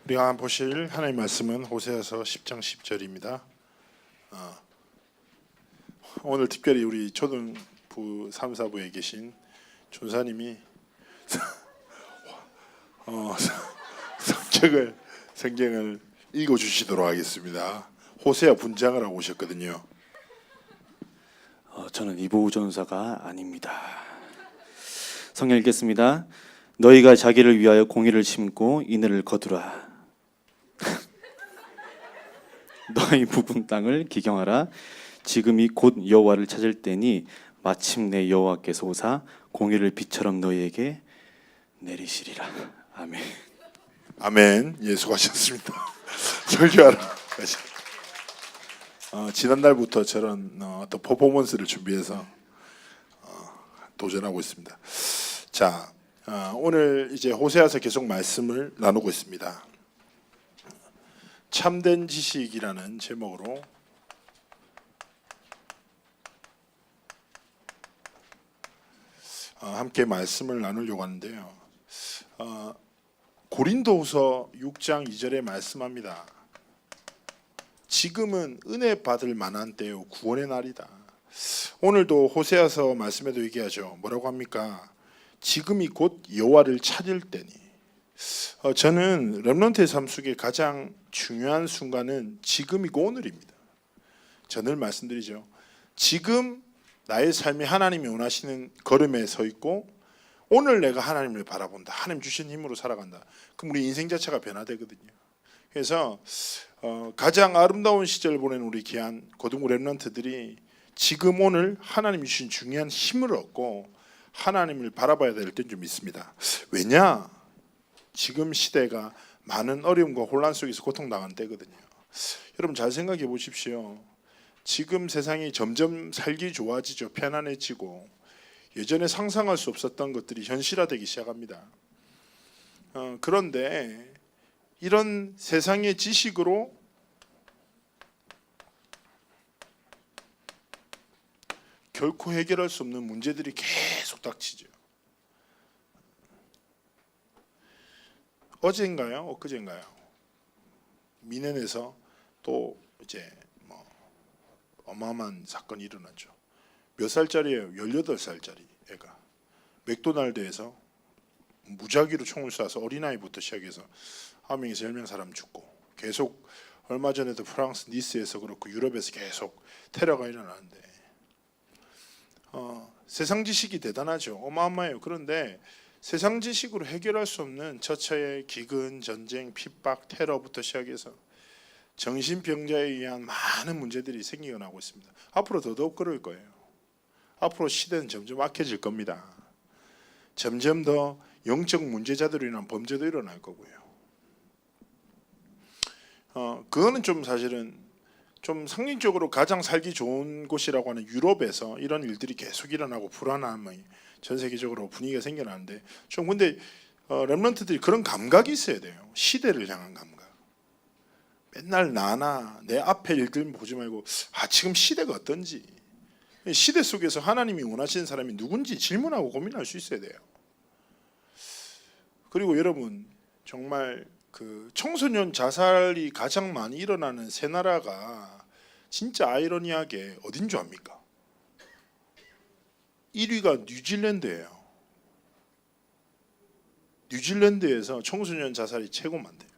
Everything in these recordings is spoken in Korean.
우리가 보실 하나님의 말씀은 호세아서 10장 10절입니다. 오늘 특별히 우리 초등부 3, 4부에 계신 전사님이 성경을 읽어주시도록 하겠습니다. 호세아 분장을 하고 오셨거든요. 저는 이보우 전사가 아닙니다. 성경 읽겠습니다. 너희가 자기를 위하여 공의를 심고 인을 거두라. 너희 묵은 땅을 기경하라. 지금이 곧 여호와를 찾을 때니 마침내 여호와께서 오사 공의를 비처럼 너희에게 내리시리라. 아멘. 아멘. 예, 수고하셨습니다. 설교하러 가시죠. 지난달부터 저런 어떤 퍼포먼스를 준비해서 도전하고 있습니다. 자, 오늘 이제 호세아서 계속 말씀을 나누고 있습니다. 참된 지식이라는 제목으로 함께 말씀을 나누려고 하는데요. 고린도후서 6장 2절에 말씀합니다. 지금은 은혜 받을 만한 때요 구원의 날이다. 오늘도 호세아서 말씀에도 얘기하죠. 뭐라고 합니까? 지금이 곧 여호와를 찾을 때니. 저는 렘넌트의 삶 속에 가장 중요한 순간은 지금이고 오늘입니다. 저는 늘 말씀드리죠. 지금 나의 삶이 하나님이 원하시는 걸음에 서 있고 오늘 내가 하나님을 바라본다. 하나님 주신 힘으로 살아간다. 그럼 우리 인생 자체가 변화되거든요. 그래서 가장 아름다운 시절을 보낸 우리 귀한 고등부 렘넌트들이 지금 오늘 하나님이 주신 중요한 힘을 얻고 하나님을 바라봐야 될 땐 좀 있습니다. 왜냐? 지금 시대가 많은 어려움과 혼란 속에서 고통당한 때거든요. 여러분 잘 생각해 보십시오. 지금 세상이 점점 살기 좋아지죠. 편안해지고 예전에 상상할 수 없었던 것들이 현실화되기 시작합니다. 그런데 이런 세상의 지식으로 결코 해결할 수 없는 문제들이 계속 닥치죠. 어제인가요? 엊그제인가요? 미넨에서 또 이제 어마어마한 사건이 일어났죠. 몇 살짜리예요? 18살짜리 애가 맥도날드에서 무작위로 총을 쏴서 어린아이부터 시작해서 9명에서 10명 사람 죽고 계속 얼마 전에도 프랑스 니스에서 그렇고 유럽에서 계속 테러가 일어나는데 세상 지식이 대단하죠. 어마어마해요. 그런데 세상 지식으로 해결할 수 없는 처처의 기근, 전쟁, 핍박, 테러부터 시작해서 정신병자에 의한 많은 문제들이 생기고 하고 있습니다. 앞으로 더더욱 그럴 거예요. 앞으로 시대는 점점 악해질 겁니다. 점점 더 영적 문제자들로 인한 범죄도 일어날 거고요. 그거는 좀 사실은 좀 상징적으로 가장 살기 좋은 곳이라고 하는 유럽에서 이런 일들이 계속 일어나고 불안함이 전 세계적으로 분위기가 생겨나는데 좀 근데 렘넌트들이 그런 감각이 있어야 돼요. 시대를 향한 감각. 맨날 나나 내 앞에 일들 보지 말고 지금 시대가 어떤지 시대 속에서 하나님이 원하시는 사람이 누군지 질문하고 고민할 수 있어야 돼요. 그리고 여러분 정말 그 청소년 자살이 가장 많이 일어나는 세 나라가 진짜 아이러니하게 어딘 줄 압니까? 1위가 뉴질랜드예요. 뉴질랜드에서 청소년 자살이 최고 많대요.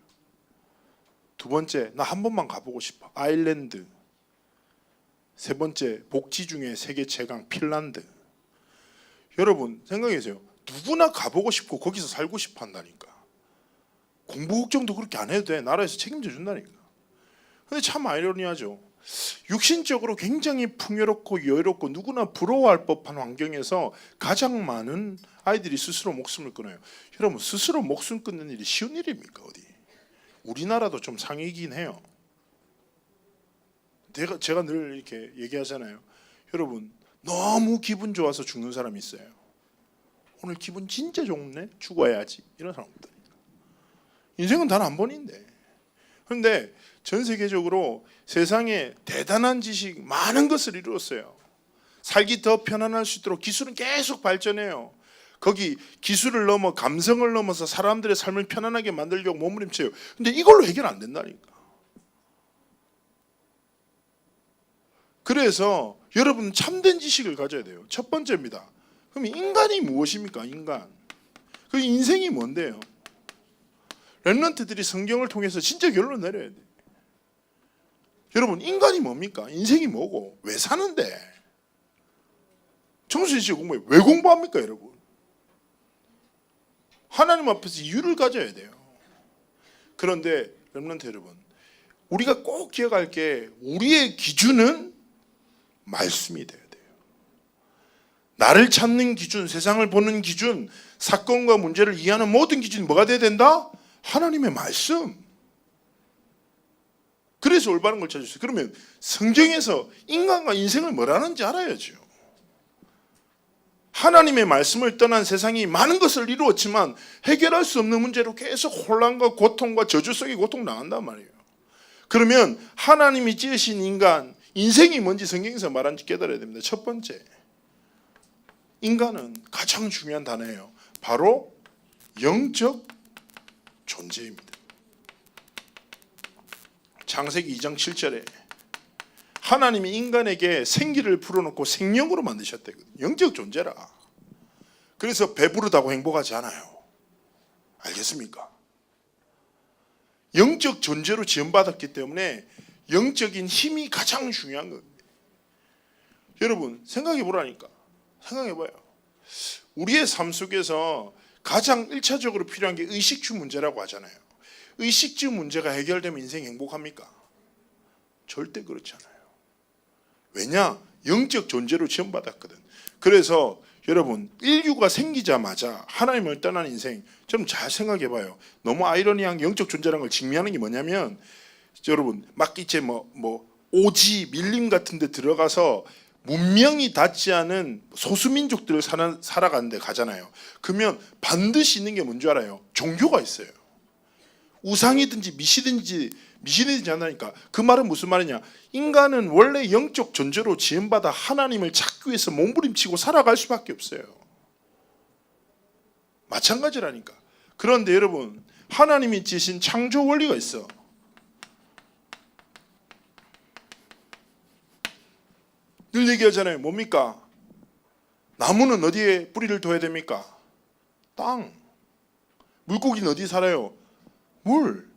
두 번째, 나 한 번만 가보고 싶어. 아일랜드. 세 번째, 복지 중에 세계 최강 핀란드. 여러분 생각해보세요. 누구나 가보고 싶고 거기서 살고 싶어 한다니까. 공부 걱정도 그렇게 안 해도 돼. 나라에서 책임져 준다니까. 근데 참 아이러니하죠. 육신적으로 굉장히 풍요롭고 여유롭고 누구나 부러워할 법한 환경에서 가장 많은 아이들이 스스로 목숨을 끊어요. 여러분 스스로 목숨 끊는 일이 쉬운 일입니까? 어디? 우리나라도 좀 상이긴 해요. 제가 늘 이렇게 얘기하잖아요. 여러분 너무 기분 좋아서 죽는 사람이 있어요. 오늘 기분 진짜 좋네? 죽어야지. 이런 사람 없다. 인생은 단 한 번인데. 그런데 전 세계적으로 세상에 대단한 지식 많은 것을 이루었어요. 살기 더 편안할 수 있도록 기술은 계속 발전해요. 거기 기술을 넘어 감성을 넘어서 사람들의 삶을 편안하게 만들려고 몸부림쳐요. 근데 이걸로 해결 안 된다니까. 그래서 여러분 참된 지식을 가져야 돼요. 첫 번째입니다. 그럼 인간이 무엇입니까? 인간. 그 인생이 뭔데요? 렘넌트들이 성경을 통해서 진짜 결론 내려야 돼요. 여러분 인간이 뭡니까? 인생이 뭐고 왜 사는데? 청소년 시절 공부해 왜 공부합니까, 여러분? 하나님 앞에서 이유를 가져야 돼요. 그런데 렘넌트 여러분, 우리가 꼭 기억할 게 우리의 기준은 말씀이 돼야 돼요. 나를 찾는 기준, 세상을 보는 기준, 사건과 문제를 이해하는 모든 기준이 뭐가 돼야 된다? 하나님의 말씀. 그래서 올바른 걸 찾으세요. 그러면 성경에서 인간과 인생을 뭐라는지 알아야죠. 하나님의 말씀을 떠난 세상이 많은 것을 이루었지만 해결할 수 없는 문제로 계속 혼란과 고통과 저주 속에 고통당한단 말이에요. 그러면 하나님이 지으신 인간, 인생이 뭔지 성경에서 말하는지 깨달아야 됩니다. 첫 번째, 인간은 가장 중요한 단어예요. 바로 영적 존재입니다. 창세기 2장 7절에 하나님이 인간에게 생기를 불어넣고 생명으로 만드셨대요. 영적 존재라. 그래서 배부르다고 행복하지 않아요. 알겠습니까? 영적 존재로 지원받았기 때문에 영적인 힘이 가장 중요한 겁니다. 여러분 생각해 보라니까. 생각해 봐요. 우리의 삶 속에서 가장 1차적으로 필요한 게 의식주 문제라고 하잖아요. 의식주 문제가 해결되면 인생 행복합니까? 절대 그렇지 않아요. 왜냐? 영적 존재로 지원받았거든. 그래서 여러분 인류가 생기자마자 하나님을 떠난 인생, 좀 잘 생각해 봐요. 너무 아이러니한 영적 존재라는 걸 직면하는 게 뭐냐면, 여러분 막 이제 오지 밀림 같은 데 들어가서 문명이 닿지 않은 소수민족들을 살아가는 데 가잖아요. 그러면 반드시 있는 게 뭔지 알아요? 종교가 있어요. 우상이든지 미신이든지 한다니까. 그 말은 무슨 말이냐? 인간은 원래 영적 존재로 지음받아 하나님을 찾기 위해서 몸부림치고 살아갈 수밖에 없어요. 마찬가지라니까. 그런데 여러분 하나님이 지으신 창조 원리가 있어. 늘 얘기하잖아요. 뭡니까? 나무는 어디에 뿌리를 둬야 됩니까? 땅. 물고기는 어디 살아요? 물.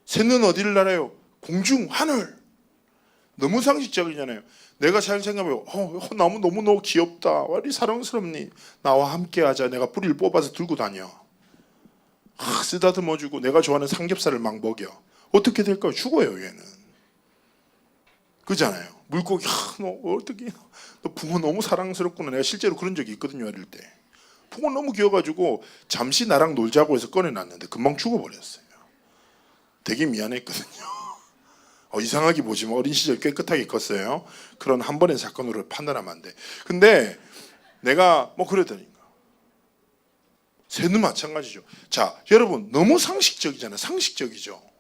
새는 어디를 날아요? 공중, 하늘. 너무 상식적이잖아요. 내가 잘 생각해요. 나무 너무 귀엽다. 왜 이리 사랑스럽니? 나와 함께하자. 내가 뿌리를 뽑아서 들고 다녀. 쓰다듬어주고 내가 좋아하는 삼겹살을 막 먹여. 어떻게 될까요? 죽어요, 얘는. 그잖아요. 물고기, 너 어떻게? 너 붕어 너무 사랑스럽구나. 내가 실제로 그런 적이 있거든요, 어릴 때. 붕어 너무 귀여가지고 잠시 나랑 놀자고 해서 꺼내놨는데 금방 죽어버렸어요. 되게 미안했거든요. 이상하게 보지만 어린 시절 깨끗하게 컸어요. 그런 한 번의 사건으로 판단하면 안 돼. 근데 내가 그랬다니까. 새는 마찬가지죠. 자, 여러분 너무 상식적이잖아요. 상식적이죠.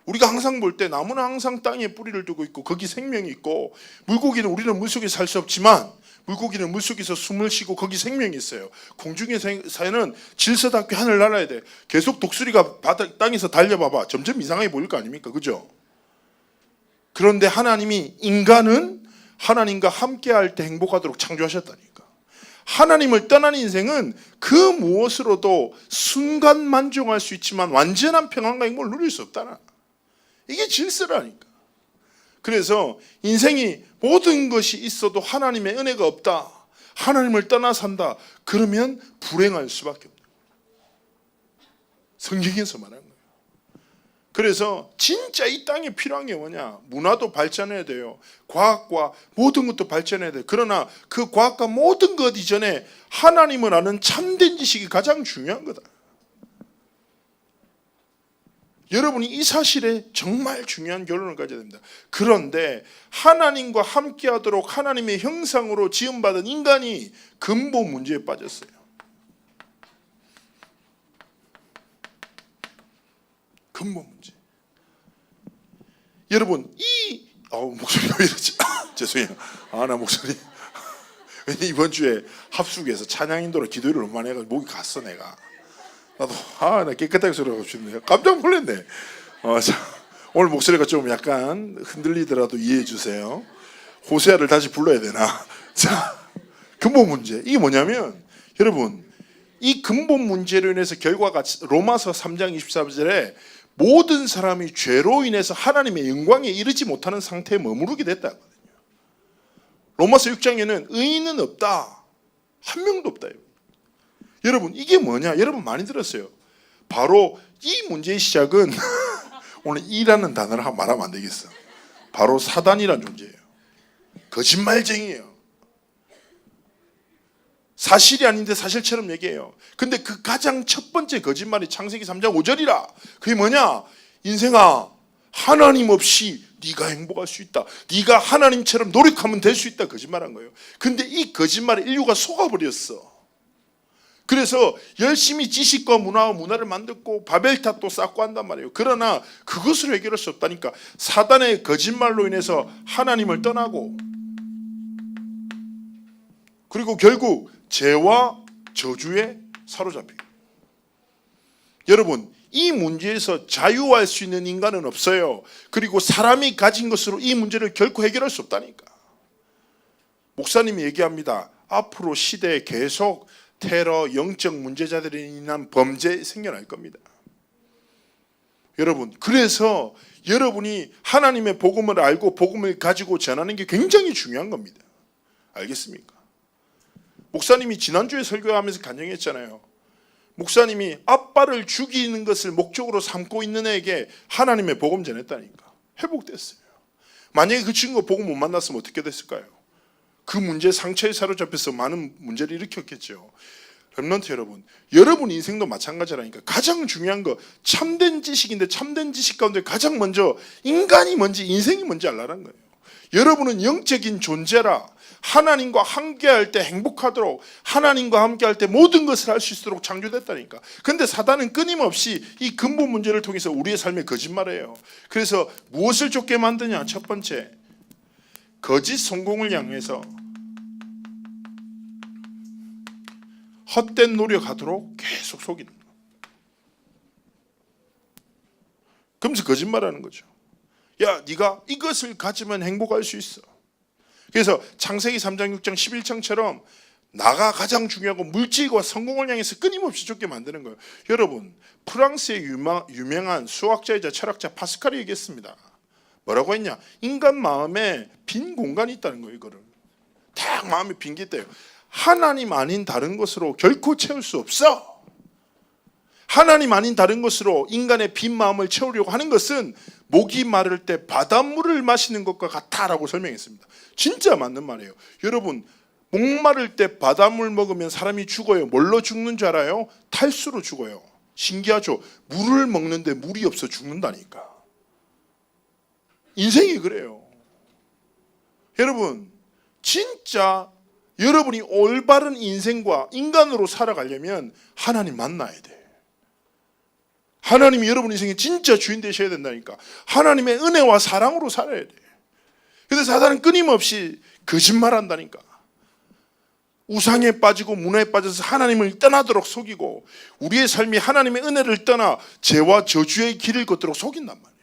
우리가 항상 볼 때 나무는 항상 땅에 뿌리를 두고 있고 거기 생명이 있고, 물고기는 우리는 물속에 살 수 없지만 물고기는 물속에서 숨을 쉬고 거기 생명이 있어요. 공중의 새는 질서답게 하늘 날아야 돼. 계속 독수리가 땅에서 달려봐봐. 점점 이상하게 보일 거 아닙니까? 그죠? 그런데 하나님이 인간은 하나님과 함께할 때 행복하도록 창조하셨다니까. 하나님을 떠난 인생은 그 무엇으로도 순간 만족할 수 있지만 완전한 평안과 행복을 누릴 수 없다나. 이게 질서라니까. 그래서 인생이 모든 것이 있어도 하나님의 은혜가 없다, 하나님을 떠나 산다, 그러면 불행할 수밖에 없는 거예요. 성경에서 말하는 거예요. 그래서 진짜 이 땅에 필요한 게 뭐냐? 문화도 발전해야 돼요. 과학과 모든 것도 발전해야 돼요. 그러나 그 과학과 모든 것 이전에 하나님을 아는 참된 지식이 가장 중요한 거다. 여러분이 이 사실에 정말 중요한 결론을 가져야 됩니다. 그런데 하나님과 함께하도록 하나님의 형상으로 지음받은 인간이 근본 문제에 빠졌어요. 근본 문제. 여러분 목소리가 왜 이러지? 죄송해요. 나 목소리. 왜냐 이번 주에 합숙에서 찬양인도로 기도를 얼마나 해가지고 목이 갔어 내가. 나도 나 깨끗하게 소리하고 싶네. 깜짝 놀랐네. 자, 오늘 목소리가 좀 약간 흔들리더라도 이해해 주세요. 호세아를 다시 불러야 되나? 자, 근본 문제. 이게 뭐냐면 여러분 이 근본 문제로 인해서 결과가 로마서 3장 24절에 모든 사람이 죄로 인해서 하나님의 영광에 이르지 못하는 상태에 머무르게 됐다거든요. 로마서 6장에는 의인은 없다. 한 명도 없다. 여러분 이게 뭐냐? 여러분 많이 들었어요. 바로 이 문제의 시작은 오늘 이라는 단어를 말하면 안 되겠어. 바로 사단이란 존재예요. 거짓말쟁이에요. 사실이 아닌데 사실처럼 얘기해요. 근데 그 가장 첫 번째 거짓말이 창세기 3장 5절이라. 그게 뭐냐? 인생아 하나님 없이 네가 행복할 수 있다. 네가 하나님처럼 노력하면 될 수 있다. 거짓말한 거예요. 근데 이 거짓말에 인류가 속아버렸어. 그래서 열심히 지식과 문화를 만들고 바벨탑도 쌓고 한단 말이에요. 그러나 그것으로 해결할 수 없다니까. 사단의 거짓말로 인해서 하나님을 떠나고 그리고 결국 죄와 저주에 사로잡히고. 여러분 이 문제에서 자유할 수 있는 인간은 없어요. 그리고 사람이 가진 것으로 이 문제를 결코 해결할 수 없다니까. 목사님이 얘기합니다. 앞으로 시대에 계속 테러, 영적 문제자들로 인한 범죄 생겨날 겁니다. 여러분 그래서 여러분이 하나님의 복음을 알고 복음을 가지고 전하는 게 굉장히 중요한 겁니다. 알겠습니까? 목사님이 지난주에 설교하면서 간증했잖아요. 목사님이 아빠를 죽이는 것을 목적으로 삼고 있는 애에게 하나님의 복음 전했다니까. 회복됐어요. 만약에 그 친구가 복음 못 만났으면 어떻게 됐을까요? 그 문제 상처에 사로잡혀서 많은 문제를 일으켰겠죠. 렘넌트 여러분, 여러분 인생도 마찬가지라니까. 가장 중요한 거 참된 지식인데 참된 지식 가운데 가장 먼저 인간이 뭔지 인생이 뭔지 알라는 거예요. 여러분은 영적인 존재라. 하나님과 함께할 때 행복하도록 하나님과 함께할 때 모든 것을 할 수 있도록 창조됐다니까. 근데 사단은 끊임없이 이 근본 문제를 통해서 우리의 삶에 거짓말해요. 그래서 무엇을 쫓게 만드냐? 첫 번째, 거짓 성공을 향해서 헛된 노력하도록 계속 속이는 거예요. 그러면서 거짓말하는 거죠. 야, 네가 이것을 가지면 행복할 수 있어. 그래서 창세기 3장 6장 11장처럼 나가 가장 중요하고 물질과 성공을 향해서 끊임없이 쫓게 만드는 거예요. 여러분 프랑스의 유명한 수학자이자 철학자 파스칼이 얘기했습니다. 뭐라고 했냐? 인간 마음에 빈 공간이 있다는 거예요. 이거를 딱 마음에 빈 게 있대요. 하나님 아닌 다른 것으로 결코 채울 수 없어. 하나님 아닌 다른 것으로 인간의 빈 마음을 채우려고 하는 것은 목이 마를 때 바닷물을 마시는 것과 같다라고 설명했습니다. 진짜 맞는 말이에요. 여러분 목마를 때 바닷물 먹으면 사람이 죽어요. 뭘로 죽는 줄 알아요? 탈수로 죽어요. 신기하죠? 물을 먹는데 물이 없어 죽는다니까. 인생이 그래요. 여러분 진짜 여러분이 올바른 인생과 인간으로 살아가려면 하나님 만나야 돼. 하나님이 여러분 인생의 진짜 주인 되셔야 된다니까. 하나님의 은혜와 사랑으로 살아야 돼. 그런데 사단은 끊임없이 거짓말한다니까. 우상에 빠지고 문화에 빠져서 하나님을 떠나도록 속이고 우리의 삶이 하나님의 은혜를 떠나 죄와 저주의 길을 걷도록 속인단 말이에요.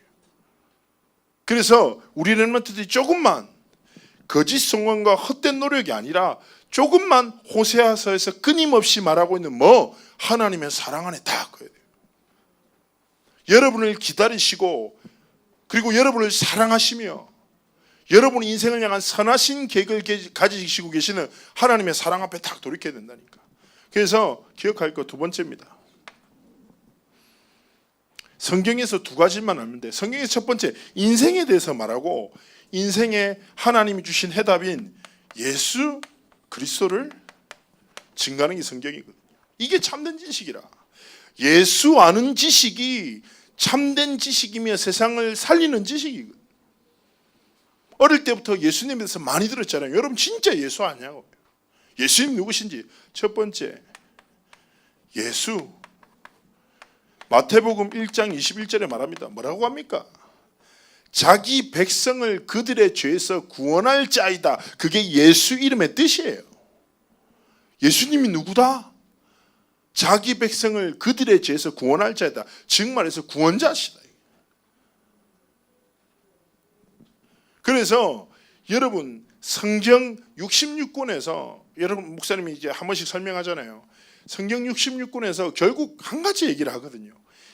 그래서 우리 렘넌트들이 조금만 거짓 성공과 헛된 노력이 아니라 조금만 호세아서에서 끊임없이 말하고 있는 하나님의 사랑 안에 다 거야 돼요. 여러분을 기다리시고 그리고 여러분을 사랑하시며 여러분 인생을 향한 선하신 계획을 가지시고 계시는 하나님의 사랑 앞에 딱 돌이켜야 된다니까. 그래서 기억할 거 두 번째입니다. 성경에서 두 가지만 하면 돼. 성경에서 첫 번째 인생에 대해서 말하고 인생에 하나님이 주신 해답인 예수 그리스도를 증거하는 게 성경이거든요. 이게 참된 지식이라. 예수 아는 지식이 참된 지식이며 세상을 살리는 지식이거든요. 어릴 때부터 예수님에 대해서 많이 들었잖아요. 여러분 진짜 예수 아냐고. 예수님 누구신지. 첫 번째 예수 마태복음 1장 21절에 말합니다. 뭐라고 합니까? 자기 백성을 그들의 죄에서 구원할 자이다. 그게 예수 이름의 뜻이에요. 예수님이 누구다? 자기 백성을 그들의 죄에서 구원할 자이다. 즉 말해서 구원자시다. 그래서 여러분 성경 66권에서 여러분 목사님이 이제 한 번씩 설명하잖아요. 성경 66권에서 결국 한 가지 얘기를 하거든요.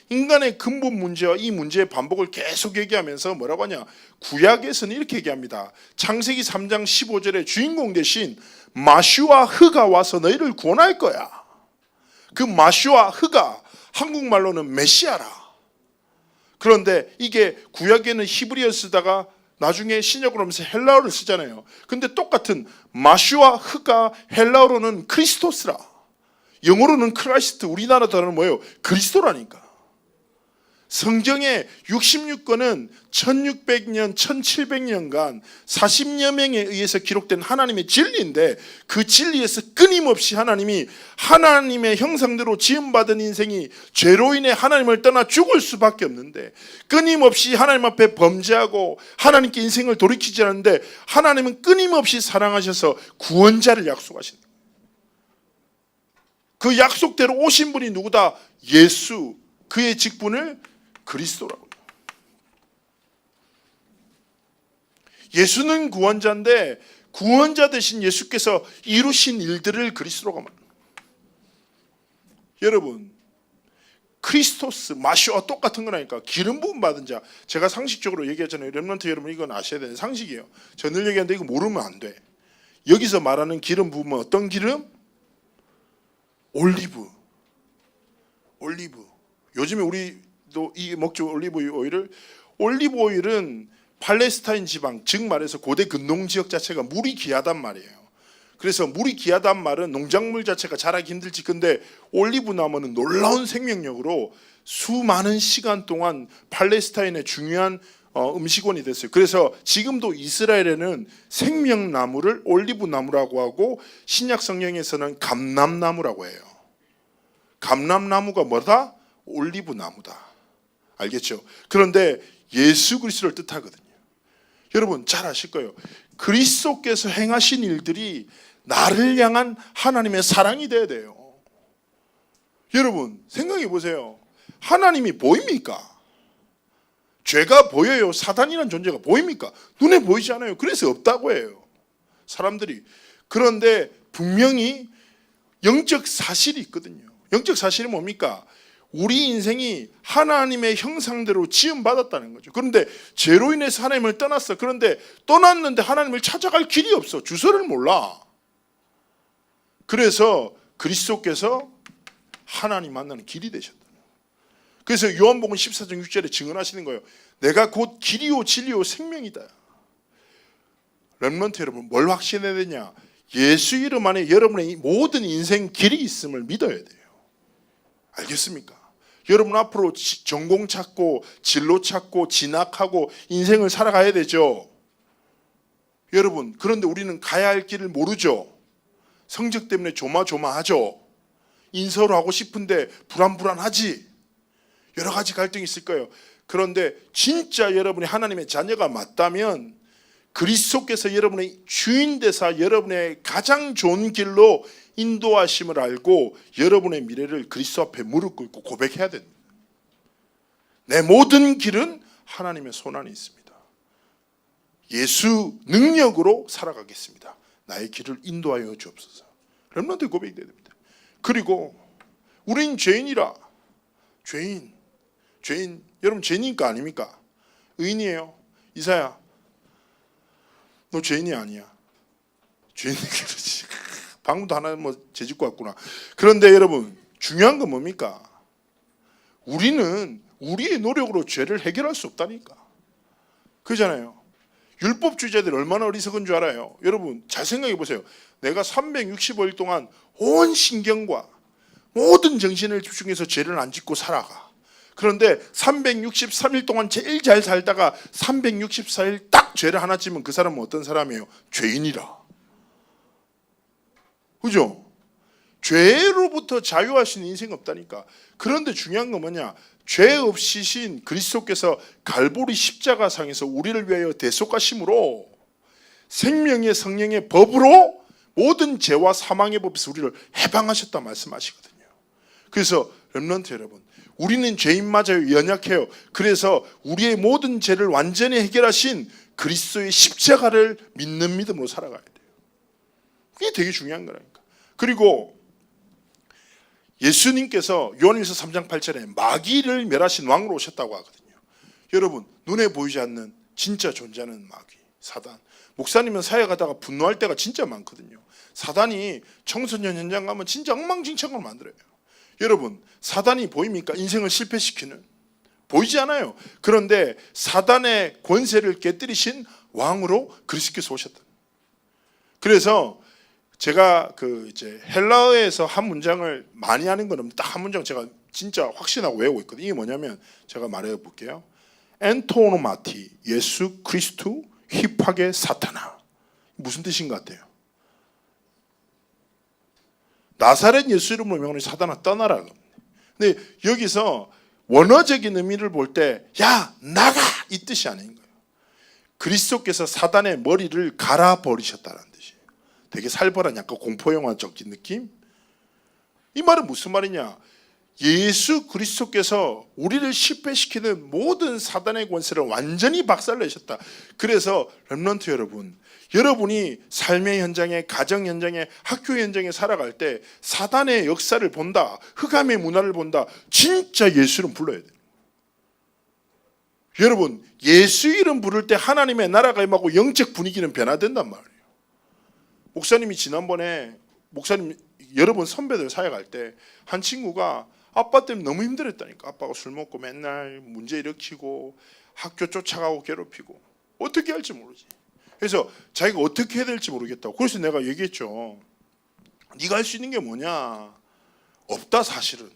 인간의 근본 문제와 이 문제의 반복을 계속 얘기하면서 뭐라고 하냐. 구약에서는 이렇게 얘기합니다. 창세기 3장 15절에 주인공 대신 마슈와 흐가 와서 너희를 구원할 거야. 그 마슈와 흐가 한국말로는 메시아라. 그런데 이게 구약에는 히브리어 쓰다가 나중에 신약으로 하면서 헬라어를 쓰잖아요. 근데 똑같은 마슈와 흐가 헬라어로는 크리스토스라. 영어로는 크라이스트, 우리나라 단어는 뭐예요? 그리스도라니까. 성경의 66권은 1600년, 1700년간 40여 명에 의해서 기록된 하나님의 진리인데 그 진리에서 끊임없이 하나님이 하나님의 형상대로 지음받은 인생이 죄로 인해 하나님을 떠나 죽을 수밖에 없는데 끊임없이 하나님 앞에 범죄하고 하나님께 인생을 돌이키지 않는데 하나님은 끊임없이 사랑하셔서 구원자를 약속하시는 거예요. 그 약속대로 오신 분이 누구다? 예수, 그의 직분을 그리스도라고. 예수는 구원자인데 구원자 되신 예수께서 이루신 일들을 그리스도라고 말합니다. 여러분 크리스토스, 마시오와 똑같은 거라니까. 기름 부음 받은 자. 제가 상식적으로 얘기하잖아요. 렘넌트 여러분 이건 아셔야 되는 상식이에요. 저 늘 얘기하는데 이거 모르면 안 돼. 여기서 말하는 기름 부음은 어떤 기름? 올리브. 요즘에 우리도 이 먹죠. 올리브 오일은 팔레스타인 지방, 즉 말해서 고대 근동 지역 자체가 물이 귀하단 말이에요. 그래서 물이 귀하단 말은 농작물 자체가 자라기 힘들지. 근데 올리브 나무는 놀라운 생명력으로 수많은 시간 동안 팔레스타인의 중요한 음식원이 됐어요. 그래서 지금도 이스라엘에는 생명나무를 올리브 나무라고 하고 신약 성경에서는 감람나무라고 해요. 감람나무가 뭐다? 올리브 나무다. 알겠죠? 그런데 예수 그리스도를 뜻하거든요. 여러분 잘 아실 거예요. 그리스도께서 행하신 일들이 나를 향한 하나님의 사랑이 돼야 돼요. 여러분 생각해 보세요. 하나님이 보입니까? 죄가 보여요? 사단이라는 존재가 보입니까? 눈에 보이지 않아요. 그래서 없다고 해요. 사람들이. 그런데 분명히 영적 사실이 있거든요. 영적 사실이 뭡니까? 우리 인생이 하나님의 형상대로 지음받았다는 거죠. 그런데 죄로 인해서 하나님을 떠났어. 그런데 떠났는데 하나님을 찾아갈 길이 없어. 주소를 몰라. 그래서 그리스도께서 하나님 만나는 길이 되셨다. 그래서 요한복음 14장 6절에 증언하시는 거예요. 내가 곧 길이요 진리요 생명이다. 렘넌트 여러분 뭘 확신해야 되냐? 예수 이름 안에 여러분의 모든 인생 길이 있음을 믿어야 돼요. 알겠습니까? 여러분 앞으로 전공 찾고 진로 찾고 진학하고 인생을 살아가야 되죠. 여러분 그런데 우리는 가야 할 길을 모르죠. 성적 때문에 조마조마하죠. 인서로 하고 싶은데 불안불안하지. 여러 가지 갈등이 있을 거예요. 그런데 진짜 여러분이 하나님의 자녀가 맞다면 그리스도께서 여러분의 주인 되사 여러분의 가장 좋은 길로 인도하심을 알고 여러분의 미래를 그리스도 앞에 무릎 꿇고 고백해야 됩니다. 내 모든 길은 하나님의 손안에 있습니다. 예수 능력으로 살아가겠습니다. 나의 길을 인도하여 주옵소서. 렘넌트 고백이 돼야 됩니다. 그리고 우린 죄인이라. 죄인 여러분 죄인이니까 아닙니까? 의인이에요. 이사야 너 죄인이 아니야. 죄인이 그러지. 방금도 하나 죄짓고 왔구나. 그런데 여러분 중요한 건 뭡니까? 우리는 우리의 노력으로 죄를 해결할 수 없다니까. 그렇잖아요. 율법주의자들이 얼마나 어리석은 줄 알아요? 여러분 잘 생각해 보세요. 내가 365일 동안 온 신경과 모든 정신을 집중해서 죄를 안 짓고 살아가. 그런데 363일 동안 제일 잘 살다가 364일 딱 죄를 하나 지면 그 사람은 어떤 사람이에요? 죄인이라. 그죠? 죄로부터 자유할 수 있는 인생이 없다니까. 그런데 중요한 건 뭐냐? 죄 없이신 그리스도께서 갈보리 십자가상에서 우리를 위하여 대속하심으로 생명의 성령의 법으로 모든 죄와 사망의 법에서 우리를 해방하셨다 말씀하시거든요. 그래서 렘넌트 여러분, 우리는 죄인 맞아요. 연약해요. 그래서 우리의 모든 죄를 완전히 해결하신 그리스도의 십자가를 믿는 믿음으로 살아가야 돼요. 그게 되게 중요한 거라니까. 그리고 예수님께서 요한일서 3장 8절에 마귀를 멸하신 왕으로 오셨다고 하거든요. 여러분, 눈에 보이지 않는 진짜 존재하는 마귀, 사단. 목사님은 사역하다가 분노할 때가 진짜 많거든요. 사단이 청소년 현장 가면 진짜 엉망진창으로 만들어요. 여러분, 사단이 보입니까? 인생을 실패시키는. 보이지 않아요. 그런데 사단의 권세를 깨뜨리신 왕으로 그리스도께서 오셨다. 그래서 제가 이제 헬라어에서 한 문장을 많이 하는 건 없는데 딱 한 문장 제가 진짜 확신하고 외우고 있거든요. 이게 뭐냐면 제가 말해 볼게요. 엔토노마티, 예수 그리스도 힙하게 사타나. 무슨 뜻인 것 같아요? 나사렛 예수 이름으로 명하는 사단아 떠나라. 근데 여기서 원어적인 의미를 볼 때 야 나가 이 뜻이 아닌 거예요. 그리스도께서 사단의 머리를 갈아버리셨다는 뜻이에요. 되게 살벌한 약간 공포영화적인 느낌? 이 말은 무슨 말이냐? 예수 그리스도께서 우리를 실패시키는 모든 사단의 권세를 완전히 박살내셨다. 그래서 렘넌트 여러분, 여러분이 삶의 현장에, 가정 현장에, 학교 현장에 살아갈 때 사단의 역사를 본다, 흑암의 문화를 본다, 진짜 예수 이름 불러야 돼요. 여러분, 예수 이름 부를 때 하나님의 나라가 임하고 영적 분위기는 변화된단 말이에요. 목사님이 지난번에 목사님 여러분 선배들 사역할 때 한 친구가 아빠 때문에 너무 힘들었다니까. 아빠가 술 먹고 맨날 문제 일으키고 학교 쫓아가고 괴롭히고 어떻게 할지 모르지. 그래서 자기가 어떻게 해야 될지 모르겠다고. 그래서 내가 얘기했죠. 네가 할 수 있는 게 뭐냐? 없다 사실은.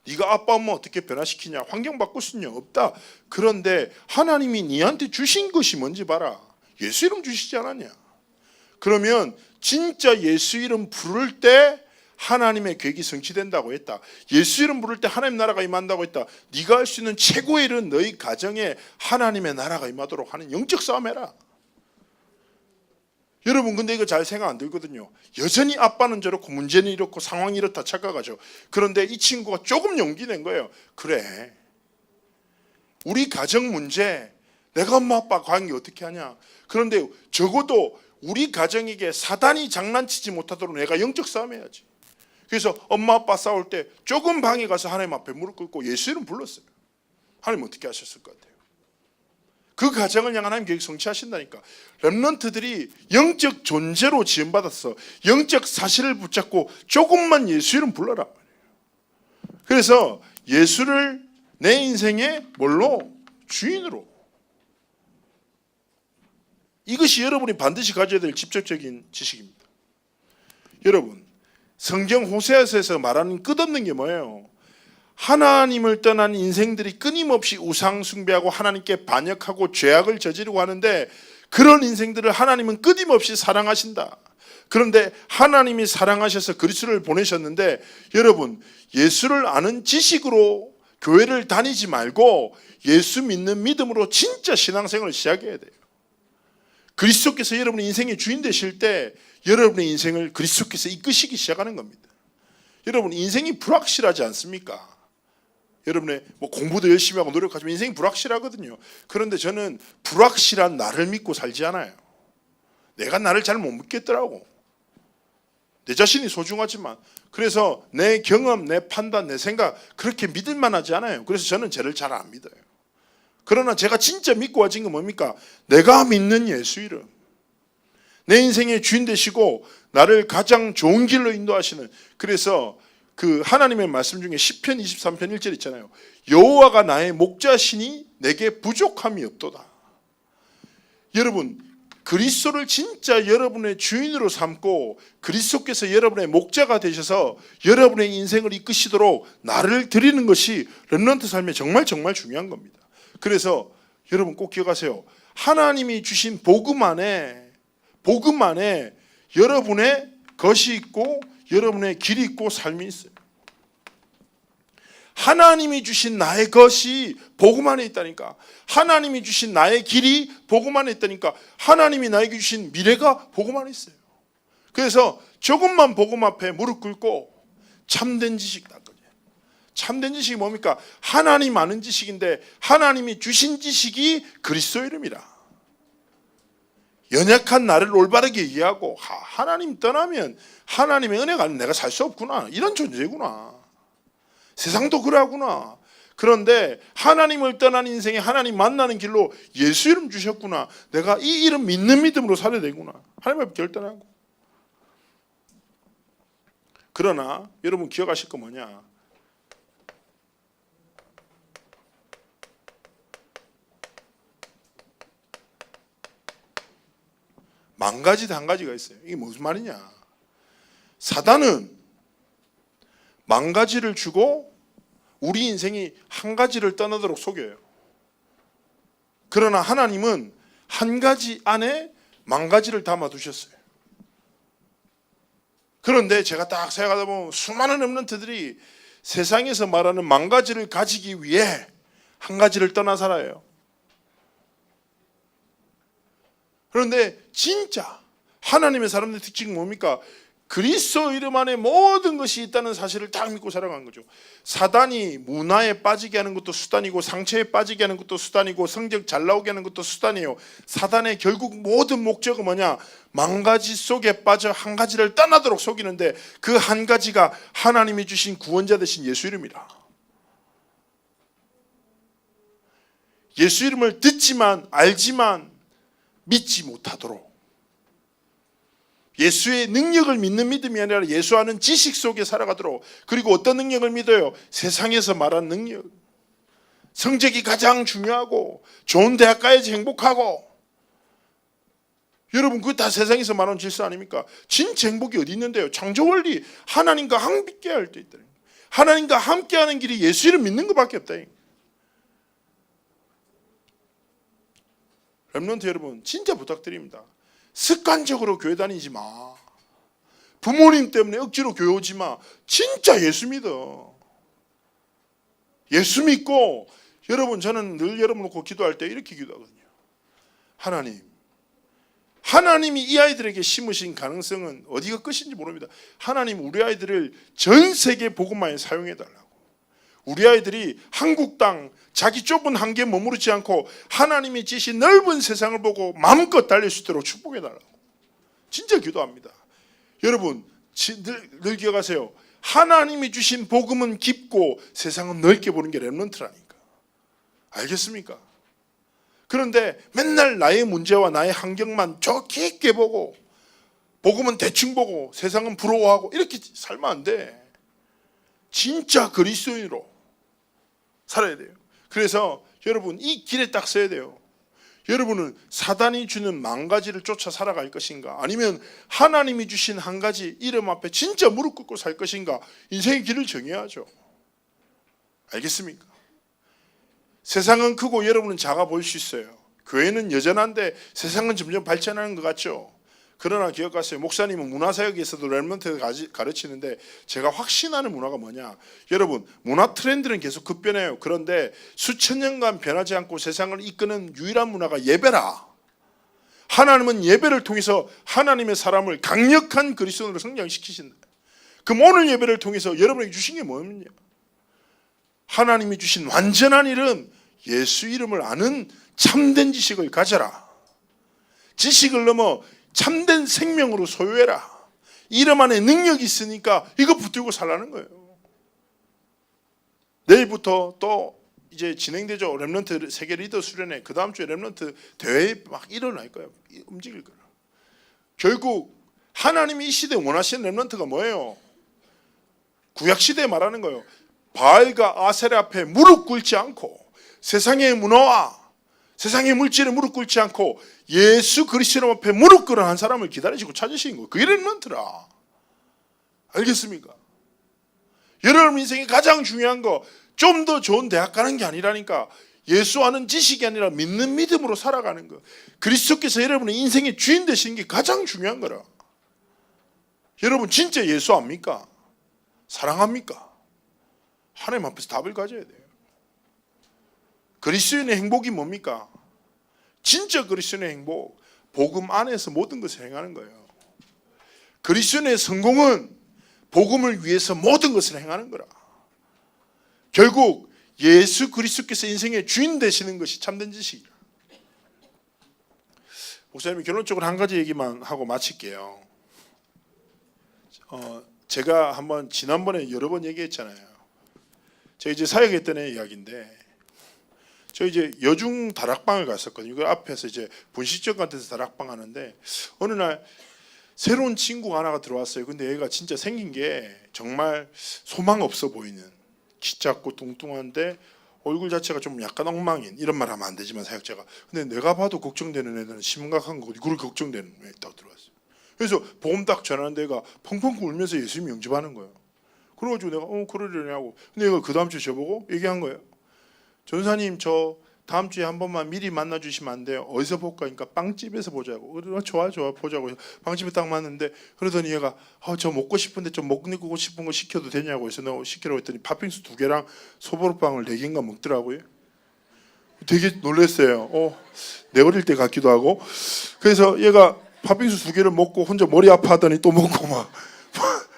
네가 아빠 엄마 어떻게 변화시키냐? 환경 바꿀 수 있냐? 없다. 그런데 하나님이 네한테 주신 것이 뭔지 봐라. 예수 이름 주시지 않았냐? 그러면 진짜 예수 이름 부를 때 하나님의 계획이 성취된다고 했다. 예수 이름 부를 때 하나님 나라가 임한다고 했다. 네가 할 수 있는 최고의 일은 너희 가정에 하나님의 나라가 임하도록 하는 영적 싸움 해라. 여러분 근데 이거 잘 생각 안 들거든요. 여전히 아빠는 저렇고 문제는 이렇고 상황이 이렇다 착각하죠. 그런데 이 친구가 조금 용기 낸 거예요. 그래, 우리 가정 문제 내가 엄마 아빠 관계 어떻게 하냐. 그런데 적어도 우리 가정에게 사단이 장난치지 못하도록 내가 영적 싸움 해야지. 그래서 엄마 아빠 싸울 때 조금 방에 가서 하나님 앞에 무릎 꿇고 예수 이름 불렀어요. 하나님 어떻게 하셨을 것 같아요? 그 가정을 향한 하나님 계획 성취하신다니까. 렘넌트들이 영적 존재로 지음받았어. 영적 사실을 붙잡고 조금만 예수 이름 불러라. 그래서 예수를 내 인생의 뭘로? 주인으로. 이것이 여러분이 반드시 가져야 될 직접적인 지식입니다. 여러분, 성경 호세아서에서 말하는 끝없는 게 뭐예요? 하나님을 떠난 인생들이 끊임없이 우상 숭배하고 하나님께 반역하고 죄악을 저지르고 하는데 그런 인생들을 하나님은 끊임없이 사랑하신다. 그런데 하나님이 사랑하셔서 그리스도를 보내셨는데 여러분, 예수를 아는 지식으로 교회를 다니지 말고 예수 믿는 믿음으로 진짜 신앙생활을 시작해야 돼요. 그리스도께서 여러분의 인생의 주인 되실 때 여러분의 인생을 그리스도께서 이끄시기 시작하는 겁니다. 여러분 인생이 불확실하지 않습니까? 여러분의 공부도 열심히 하고 노력하지만 인생이 불확실하거든요. 그런데 저는 불확실한 나를 믿고 살지 않아요. 내가 나를 잘 못 믿겠더라고. 내 자신이 소중하지만 그래서 내 경험, 내 판단, 내 생각 그렇게 믿을 만하지 않아요. 그래서 저는 죄를 잘 안 믿어요. 그러나 제가 진짜 믿고 와진 건 뭡니까? 내가 믿는 예수 이름. 내 인생의 주인 되시고 나를 가장 좋은 길로 인도하시는. 그래서 그 하나님의 말씀 중에 시편 23편 1절 있잖아요. 여호와가 나의 목자시니 내게 부족함이 없도다. 여러분 그리스도를 진짜 여러분의 주인으로 삼고 그리스도께서 여러분의 목자가 되셔서 여러분의 인생을 이끄시도록 나를 드리는 것이 렘넌트 삶에 정말 중요한 겁니다. 그래서 여러분 꼭 기억하세요. 하나님이 주신 복음 안에 여러분의 것이 있고 여러분의 길이 있고 삶이 있어요. 하나님이 주신 나의 것이 복음 안에 있다니까. 하나님이 주신 나의 길이 복음 안에 있다니까. 하나님이 나에게 주신 미래가 복음 안에 있어요. 그래서 조금만 복음 앞에 무릎 꿇고 참된 지식 닦거든요. 참된 지식이 뭡니까? 하나님 아는 지식인데 하나님이 주신 지식이 그리스도 이름이라. 연약한 나를 올바르게 이해하고 하나님 떠나면 하나님의 은혜가 아니면 내가 살 수 없구나. 이런 존재구나. 세상도 그러하구나. 그런데 하나님을 떠난 인생에 하나님 만나는 길로 예수 이름 주셨구나. 내가 이 이름 믿는 믿음으로 살아야 되구나. 하나님 앞에 결단하고. 그러나 여러분 기억하실 거 뭐냐? 망가지도 한 가지가 있어요. 이게 무슨 말이냐? 사단은 망가지를 주고 우리 인생이 한 가지를 떠나도록 속여요. 그러나 하나님은 한 가지 안에 망가지를 담아 두셨어요. 그런데 제가 딱 생각하다 보면 수많은 렘넌트들이 세상에서 말하는 망가지를 가지기 위해 한 가지를 떠나 살아요. 그런데 진짜 하나님의 사람들의 특징이 뭡니까? 그리스도 이름 안에 모든 것이 있다는 사실을 딱 믿고 살아간 거죠. 사단이 문화에 빠지게 하는 것도 수단이고 상처에 빠지게 하는 것도 수단이고 성적 잘 나오게 하는 것도 수단이에요. 사단의 결국 모든 목적은 뭐냐? 망가지 속에 빠져 한 가지를 떠나도록 속이는데 그 한 가지가 하나님이 주신 구원자 되신 예수 이름이라. 예수 이름을 듣지만 알지만 믿지 못하도록, 예수의 능력을 믿는 믿음이 아니라 예수 아는 지식 속에 살아가도록. 그리고 어떤 능력을 믿어요? 세상에서 말하는 능력. 성적이 가장 중요하고 좋은 대학 가야지 행복하고. 여러분 그거 다 세상에서 말하는 질서 아닙니까? 진짜 행복이 어디 있는데요? 창조원리 하나님과 함께 할 때 있다. 하나님과 함께하는 길이 예수를 믿는 것밖에 없다. 렘넌트 여러분 진짜 부탁드립니다. 습관적으로 교회 다니지 마. 부모님 때문에 억지로 교회 오지 마. 진짜 예수 믿어. 예수 믿고 여러분 저는 늘 여러분 놓고 기도할 때 이렇게 기도하거든요. 하나님이 이 아이들에게 심으신 가능성은 어디가 끝인지 모릅니다. 하나님 우리 아이들을 전 세계 복음화에 사용해 달라고. 우리 아이들이 한국 땅 자기 좁은 한계에 머무르지 않고 하나님이 지신 넓은 세상을 보고 마음껏 달릴 수 있도록 축복해 달라고. 진짜 기도합니다. 여러분 늘 기억하세요. 하나님이 주신 복음은 깊고 세상은 넓게 보는 게 렘넌트라니까. 알겠습니까? 그런데 맨날 나의 문제와 나의 환경만 저 깊게 보고 복음은 대충 보고 세상은 부러워하고 이렇게 살면 안 돼. 진짜 그리스도인으로 살아야 돼요. 그래서 여러분 이 길에 딱 서야 돼요. 여러분은 사단이 주는 망가지를 쫓아 살아갈 것인가, 아니면 하나님이 주신 한 가지 이름 앞에 진짜 무릎 꿇고 살 것인가. 인생의 길을 정해야죠. 알겠습니까? 세상은 크고 여러분은 작아 보일 수 있어요. 교회는 여전한데 세상은 점점 발전하는 것 같죠. 그러나 기억하세요. 목사님은 문화사역에서도 렘넌트를 가르치는데 제가 확신하는 문화가 뭐냐. 여러분 문화 트렌드는 계속 급변해요. 그런데 수천 년간 변하지 않고 세상을 이끄는 유일한 문화가 예배라. 하나님은 예배를 통해서 하나님의 사람을 강력한 그리스도인으로 성장시키신다. 그럼 오늘 예배를 통해서 여러분에게 주신 게 뭐냐. 하나님이 주신 완전한 이름 예수 이름을 아는 참된 지식을 가져라. 지식을 넘어 참된 생명으로 소유해라. 이름 안에 능력이 있으니까 이거 붙들고 살라는 거예요. 내일부터 또 이제 진행되죠. 렘넌트 세계 리더 수련회. 그 다음 주에 렘넌트 대회 막 일어날 거예요. 움직일 거예요. 결국 하나님이 이 시대에 원하시는 렘넌트가 뭐예요? 구약 시대에 말하는 거예요. 바알과 아세라 앞에 무릎 꿇지 않고 세상의 문화와 세상의 물질에 무릎 꿇지 않고 예수 그리스도 앞에 무릎 꿇은 한 사람을 기다리시고 찾으신 거예요. 그게 렘넌트라. 알겠습니까? 여러분 인생에 가장 중요한 거 좀 더 좋은 대학 가는 게 아니라니까. 예수 아는 지식이 아니라 믿는 믿음으로 살아가는 거. 그리스도께서 여러분의 인생의 주인 되시는 게 가장 중요한 거라. 여러분 진짜 예수 압니까? 사랑합니까? 하나님 앞에서 답을 가져야 돼요. 그리스도인의 행복이 뭡니까? 진짜 그리스도인의 행복, 복음 안에서 모든 것을 행하는 거예요. 그리스도인의 성공은 복음을 위해서 모든 것을 행하는 거라. 결국 예수 그리스도께서 인생의 주인 되시는 것이 참된 지식이라. 목사님이 결론적으로 한 가지 얘기만 하고 마칠게요. 제가 한번 지난번에 여러 번 얘기했잖아요. 제가 이제 사역했던 애 이야기인데, 저 이제 여중 다락방을 갔었거든요. 그 앞에서 이제 분식점 같은 데서 다락방 하는데, 어느 날 새로운 친구가 하나가 들어왔어요. 근데 얘가 진짜 생긴 게 정말 소망 없어 보이는, 키 작고 뚱뚱한데 얼굴 자체가 좀 약간 엉망인, 이런 말 하면 안 되지만 사역자가, 근데 내가 봐도 걱정되는 애들은 심각한 거고 이걸 걱정되는 애가 딱 들어왔어요. 그래서 보험 딱 전화하는데 얘가 펑펑 울면서 예수님 영접하는 거예요. 그래가지고 내가 그러려냐고. 근데 얘가 그 다음 주에 저보고 얘기한 거예요. 전사님, 저 다음 주에 한 번만 미리 만나 주시면 안 돼요? 어디서 볼까? 그러니까 빵집에서 보자고. 그래, 좋아 보자고. 빵집에 딱 맞는데, 그러더니 얘가 저 먹고 싶은데 좀 먹고 싶은 거 시켜도 되냐고 해서 내가 시키라고 했더니 팥빙수 2개랑 소보루빵을 4개인가 먹더라고요. 되게 놀랐어요. 내 어릴 때 같기도 하고. 그래서 얘가 팥빙수 2개를 먹고 혼자 머리 아파하더니 또 먹고 막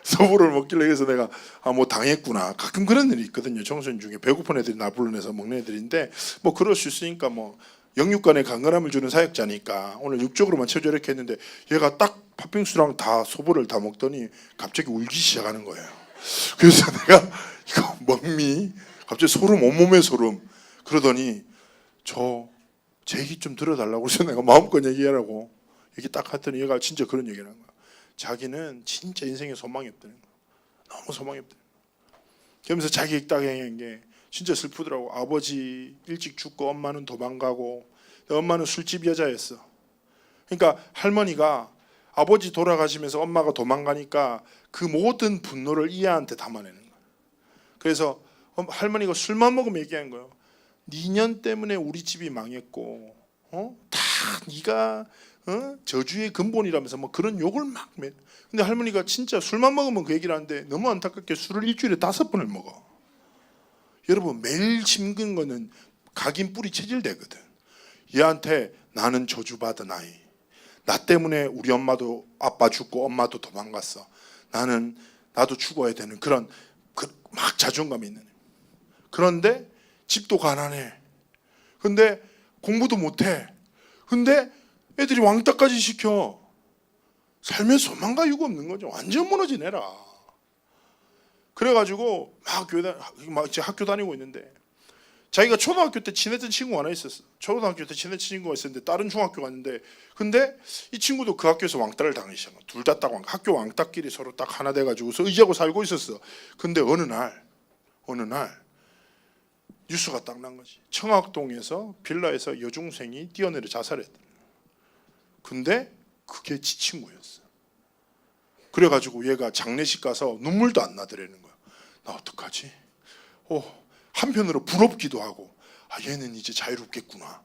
소보루를 먹길래, 그래서 내가 뭐 당했구나. 가끔 그런 일이 있거든요. 청소년 중에 배고픈 애들이 나 불러내서 먹는 애들인데, 뭐 그럴 수 있으니까 뭐 영육간에 강건함을 주는 사역자니까 오늘 육적으로만 채워줘 이렇게 했는데, 얘가 딱 팥빙수랑 다 소보루를 다 먹더니 갑자기 울기 시작하는 거예요. 그래서 내가 이거 먹미? 갑자기 소름, 온몸에 소름. 그러더니 제 얘기 좀 들어달라고 해서 내가 마음껏 얘기하라고 얘기 딱 했더니 얘가 진짜 그런 얘기를 한 거야. 자기는 진짜 인생에 소망이 없다는 거야. 너무 소망이 없다는 거야. 그러면서 자기 딱 얘기한 게 진짜 슬프더라고. 아버지 일찍 죽고 엄마는 도망가고, 엄마는 술집 여자였어. 그러니까 할머니가 아버지 돌아가시면서 엄마가 도망가니까 그 모든 분노를 이 애한테 담아내는 거야. 그래서 할머니가 술만 먹으면 얘기한 거예요. 니년 때문에 우리 집이 망했고, 다 네가 저주의 근본이라면서 뭐 그런 욕을 막. 근데 할머니가 진짜 술만 먹으면 그 얘기를 하는데, 너무 안타깝게 술을 일주일에 5번을 먹어. 여러분, 매일 심근 거는 각인 뿌리 체질되거든. 얘한테 나는 저주받은 아이, 나 때문에 우리 엄마도 아빠 죽고 엄마도 도망갔어, 나도 죽어야 되는 그런 막 자존감이 있는 애. 그런데 집도 가난해. 근데 공부도 못해. 근데 애들이 왕따까지 시켜. 삶에 소망과 유가 없는 거죠. 완전 무너진 애라. 그래가지고 막 이제 학교 다니고 있는데, 자기가 초등학교 때 친했던 친구가 하나 있었어. 초등학교 때 친했던 친구가 있었는데 다른 중학교 갔는데, 근데 이 친구도 그 학교에서 왕따를 당하기 시작한 거야. 둘 다 딱 학교 왕따끼리 서로 딱 하나 돼가지고서 의지하고 살고 있었어. 근데 어느 날 뉴스가 딱 난 거지. 청학동에서 빌라에서 여중생이 뛰어내려 자살했다. 근데 그게 지 친구였어. 그래가지고 얘가 장례식 가서 눈물도 안 나더라는 거야. 나 어떡하지? 한편으로 부럽기도 하고, 얘는 이제 자유롭겠구나,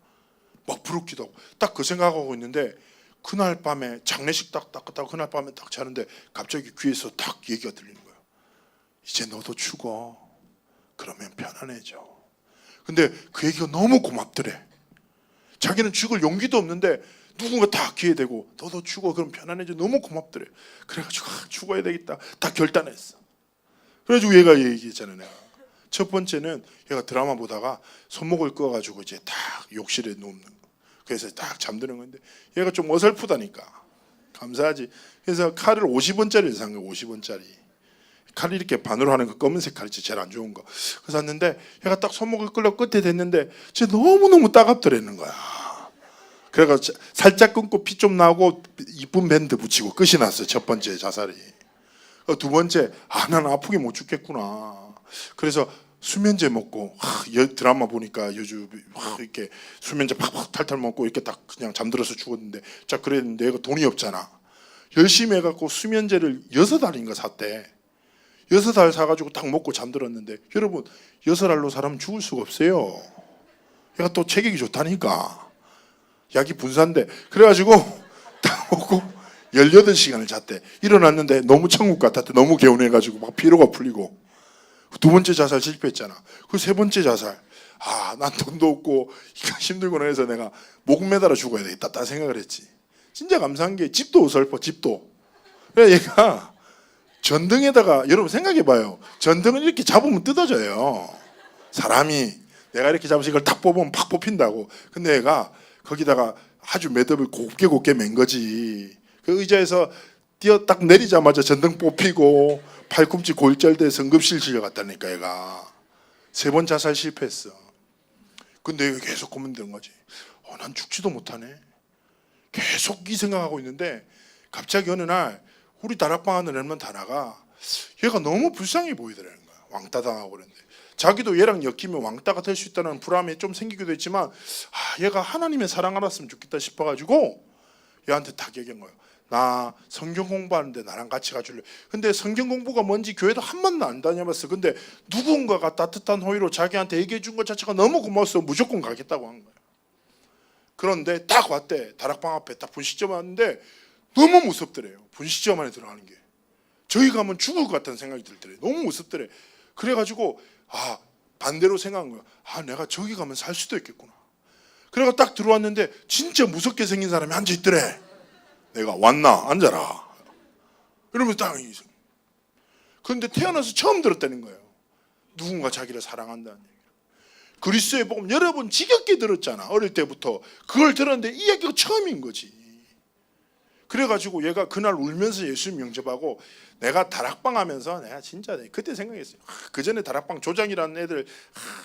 막 부럽기도 하고, 딱 그 생각하고 있는데, 그날 밤에 장례식 딱 그날 밤에 딱 자는데 갑자기 귀에서 딱 얘기가 들리는 거예요. 이제 너도 죽어. 그러면 편안해져. 근데 그 얘기가 너무 고맙더래. 자기는 죽을 용기도 없는데 누군가 다 귀에 대고 너도 죽어, 그럼 편안해져, 너무 고맙더래. 그래가지고 죽어야 되겠다 딱 결단했어. 그래가지고 얘가 얘기했잖아. 내가 첫 번째는 얘가 드라마 보다가 손목을 꺼가지고 이제 딱 욕실에 눕는 거. 그래서 딱 잠드는 건데, 얘가 좀 어설프다니까. 감사하지. 그래서 칼을 50원짜리를 산 거야. 50원짜리 칼, 이렇게 반으로 하는 거, 검은색 칼이지, 제일 안 좋은 거. 그래서 샀는데 얘가 딱 손목을 끌려 끝에 댔는데 진짜 너무너무 따갑더라는 거야. 그래가지고 살짝 끊고 피 좀 나고 이쁜 밴드 붙이고 끝이 났어요. 첫 번째 자살이. 두 번째, 난 아프게 못 죽겠구나. 그래서 수면제 먹고, 드라마 보니까 요즘 이렇게 수면제 팍팍 탈탈 먹고 이렇게 딱 그냥 잠들어서 죽었는데, 자 그랬는데 얘가 돈이 없잖아. 열심히 해갖고 수면제를 6알인가 샀대. 6알 사가지고 딱 먹고 잠들었는데, 여러분 6알로 사람은 죽을 수가 없어요. 얘가 또 체격이 좋다니까. 약이 분산돼. 그래가지고 딱 먹고 18시간을 잤대. 일어났는데 너무 천국 같았대. 너무 개운해가지고 막 피로가 풀리고. 두 번째 자살 실패했잖아. 그 세 번째 자살, 난 돈도 없고 힘들구나 해서 내가 목 매달아 죽어야 되겠다 딱 생각을 했지. 진짜 감사한 게 집도 어설퍼. 집도 그래 얘가 전등에다가 여러분 생각해봐요. 전등을 이렇게 잡으면 뜯어져요. 사람이 내가 이렇게 잡아서 이걸 탁 뽑으면 팍 뽑힌다고. 근데 얘가 거기다가 아주 매듭을 곱게 맨 거지. 그 의자에서 뛰어 딱 내리자마자 전등 뽑히고 팔꿈치 골절돼서 응급실 실려갔다니까 얘가. 3번 자살 실패했어. 근데 얘가 계속 고민되는 거지. 난 죽지도 못하네. 계속 이 생각하고 있는데 갑자기 어느 날 우리 다락방 하는 애만 다나가 얘가 너무 불쌍해 보이더라는 거야. 왕따 당하고 그랬는데 자기도 얘랑 엮이면 왕따가 될 수 있다는 불안이 좀 생기기도 했지만 얘가 하나님의 사랑 알았으면 좋겠다 싶어가지고 얘한테 딱 얘기한 거예요. 나 성경 공부하는데 나랑 같이 가줄래? 근데 성경 공부가 뭔지 교회도 한 번도 안 다녀봤어. 근데 누군가가 따뜻한 호의로 자기한테 얘기해 준 것 자체가 너무 고마워서 무조건 가겠다고 한 거예요. 그런데 딱 왔대. 다락방 앞에 딱 분식점 왔는데 너무 무섭더래요. 분식점 안에 들어가는 게. 저희 가면 죽을 것 같다는 생각이 들더래. 너무 무섭더래. 그래가지고 반대로 생각한 거야. 내가 저기 가면 살 수도 있겠구나. 그래가 딱 들어왔는데 진짜 무섭게 생긴 사람이 앉아있더래. 내가 왔나? 앉아라. 이러면서 딱 그런데 태어나서 처음 들었다는 거예요. 누군가 자기를 사랑한다는 얘기. 그리스도의 복음 여러 번 지겹게 들었잖아. 어릴 때부터. 그걸 들었는데 이 얘기가 처음인 거지. 그래가지고 얘가 그날 울면서 예수님 영접하고 내가 다락방 하면서 내가 진짜 그때 생각했어요. 그 전에 다락방 조장이라는 애들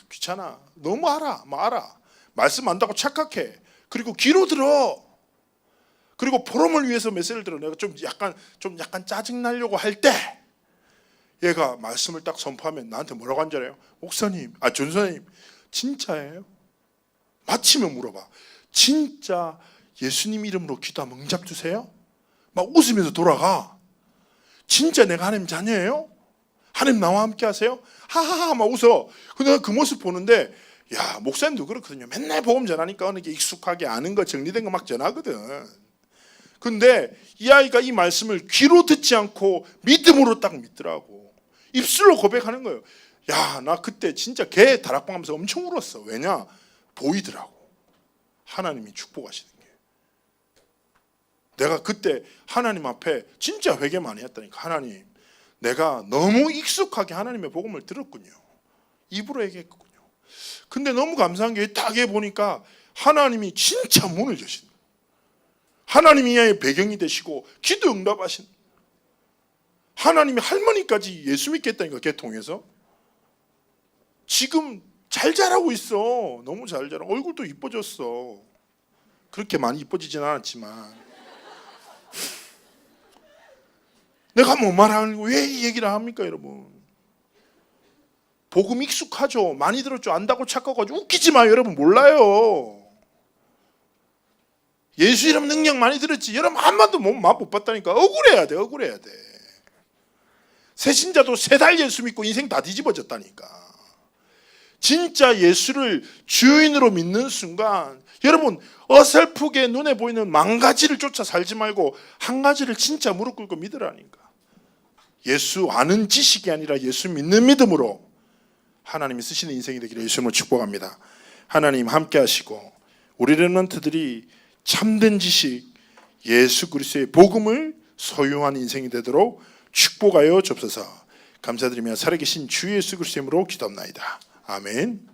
귀찮아. 너무 알아. 말씀 안다고 착각해. 그리고 귀로 들어. 그리고 포럼을 위해서 메시지를 들어. 내가 좀 약간 짜증 나려고 할 때 얘가 말씀을 딱 선포하면 나한테 뭐라고 한 줄 알아요? 목사님, 전사님 진짜예요? 마치면 물어봐. 진짜 예수님 이름으로 기도하면 응답 주세요? 막 웃으면서 돌아가. 진짜 내가 하나님 자녀예요? 하나님 나와 함께 하세요? 하하하 막 웃어. 근데 그 모습 보는데 목사님도 그렇거든요. 맨날 복음 전하니까 어느 게 익숙하게 아는 거 정리된 거 막 전하거든. 근데 이 아이가 이 말씀을 귀로 듣지 않고 믿음으로 딱 믿더라고. 입술로 고백하는 거예요. 나 그때 진짜 걔 다락방 하면서 엄청 울었어. 왜냐? 보이더라고. 하나님이 축복하시는 게. 내가 그때 하나님 앞에 진짜 회개 많이 했다니까. 하나님, 내가 너무 익숙하게 하나님의 복음을 들었군요. 입으로 얘기했군요. 근데 너무 감사한 게 딱 해보니까 하나님이 진짜 문을 여시는 거예요. 하나님이 이 아이의 배경이 되시고 기도 응답하신 하나님이 할머니까지 예수 믿겠다니까. 걔 통해서 지금 잘 자라고 있어. 너무 잘 자라. 얼굴도 이뻐졌어. 그렇게 많이 이뻐지진 않았지만 내가 뭐 말하는 왜 이 얘기를 합니까 여러분? 복음 익숙하죠. 많이 들었죠. 안다고 착각하죠. 웃기지 마요 여러분. 몰라요. 예수 이름 능력 많이 들었지. 여러분 한 번도 못 봤다니까. 억울해야 돼. 새신자도 3달 예수 믿고 인생 다 뒤집어졌다니까. 진짜 예수를 주인으로 믿는 순간 여러분 어설프게 눈에 보이는 10,000가지를 쫓아 살지 말고 한 가지를 진짜 무릎 꿇고 믿으라니까. 예수 아는 지식이 아니라 예수 믿는 믿음으로 하나님이 쓰시는 인생이 되기를 예수님으로 축복합니다. 하나님 함께 하시고 우리 렘넌트들이 참된 지식 예수 그리스도의 복음을 소유한 인생이 되도록 축복하여 주옵소서. 감사드리며 살아계신 주 예수 그리스도의 이름으로 기도합나이다. 아멘.